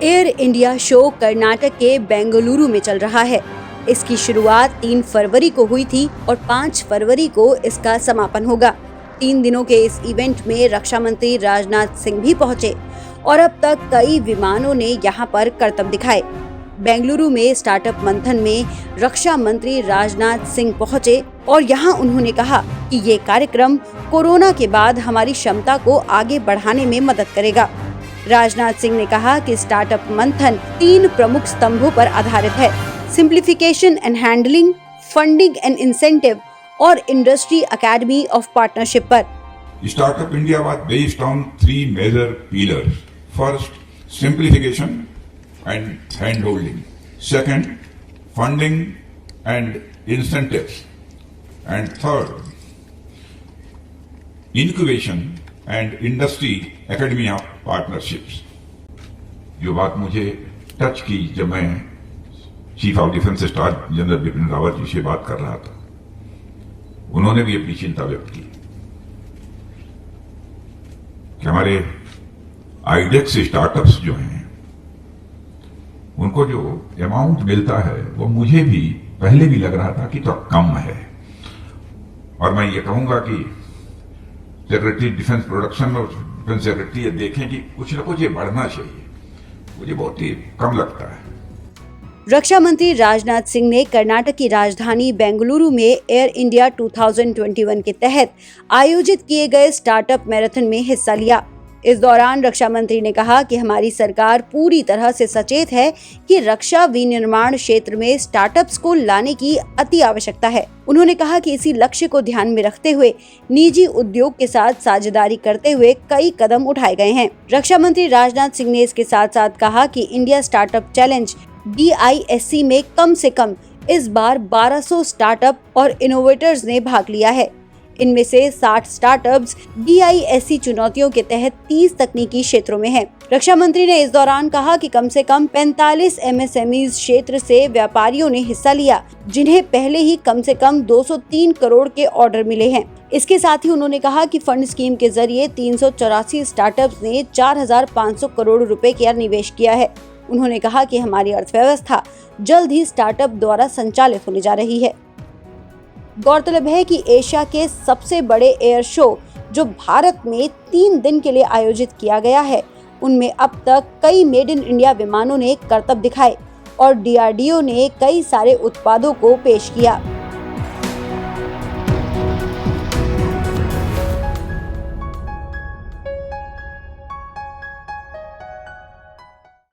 Air India show Karnataka के बेंगलुरु में चल रहा है। इसकी शुरुआत 3 फरवरी को हुई थी और 5 फरवरी को इसका समापन होगा। 3 दिनों के इस इवेंट में रक्षा मंत्री राजनाथ सिंह भी पहुंचे और अब तक कई विमानों ने यहां पर करतब दिखाए। बेंगलुरु में स्टार्टअप मंथन में रक्षा मंत्री राजनाथ सिंह पहुंचे और यहां उन्होंने कहा कि ये कार्यक्रम कोरोना के बाद हमारी क्षमता को आगे बढ़ाने में मदद करेगा। राजनाथ सिंह ने कहा कि स्टार्टअप मंथन 3 प्रमुख स्तंभों पर आधारित है: simplification and handling, funding and incentive और इंडस्ट्री एकेडमी ऑफ पार्टनरशिप पर। Startup India was based on 3 major pillars. First, simplification and handholding. Second, funding and incentives. And third, incubation and industry academy of partnerships. जो बात मुझे touch की जब मैं chief of defence staff general Bipin Rawat ji से बात कर रहा था, उन्होंने भी अपनी चिंता व्यक्त की कि हमारे आईडेक्स स्टार्टअप्स जो हैं उनको जो अमाउंट मिलता है वो मुझे भी पहले भी लग रहा था कि तो कम है। और मैं ये कहूंगा कि सेक्रेटरी डिफेंस प्रोडक्शन और डिफेंस सेक्रेटरी ये देखें कि कुछ न कुछ ये बढ़ना चाहिए, मुझे बहुत ही कम लगता है। रक्षा मंत्री राजनाथ सिंह ने कर्नाटक की राजधानी बेंगलुरु में एयर इंडिया 2021 के तहत आयोजित किए गए स्टार्टअप मैराथन में हिस्सा लिया। इस दौरान रक्षा मंत्री ने कहा कि हमारी सरकार पूरी तरह से सचेत है कि रक्षा विनिर्माण क्षेत्र में स्टार्टअप्स को लाने की अति आवश्यकता है। उन्होंने कहा कि इसी लक्ष्य को ध्यान में रखते हुए निजी उद्योग के साथ साझेदारी करते हुए कई कदम उठाए गए हैं। रक्षा मंत्री राजनाथ सिंह ने इसके साथ साथ कहा कि इंडिया स्टार्टअप चैलेंज DISC में कम से कम इस बार 1200 स्टार्टअप और इनोवेटर्स ने भाग लिया है। इनमें से 60 स्टार्टअप्स DISC चुनौतियों के तहत 30 तकनीकी क्षेत्रों में हैं। रक्षा मंत्री ने इस दौरान कहा कि कम से कम 45 MSMEs क्षेत्र से व्यापारियों ने हिस्सा लिया, जिन्हें पहले ही कम से कम 203 करोड़ के ऑर्डर मिले हैं। इसके साथ ही उन्होंने कहा कि फंड स्कीम के जरिए 384 स्टार्टअप्स ने 4500 करोड़ रुपए का निवेश किया है। उन्होंने कहा कि हमारी अर्थव्यवस्था जल्द ही स्टार्टअप द्वारा संचालित होने जा रही है। गौरतलब है कि एशिया के सबसे बड़े एयर शो जो भारत में 3 दिन के लिए आयोजित किया गया है, उनमें अब तक कई मेड इन इंडिया विमानों ने करतब दिखाए और DRDO ने कई सारे उत्पादों को पेश किया।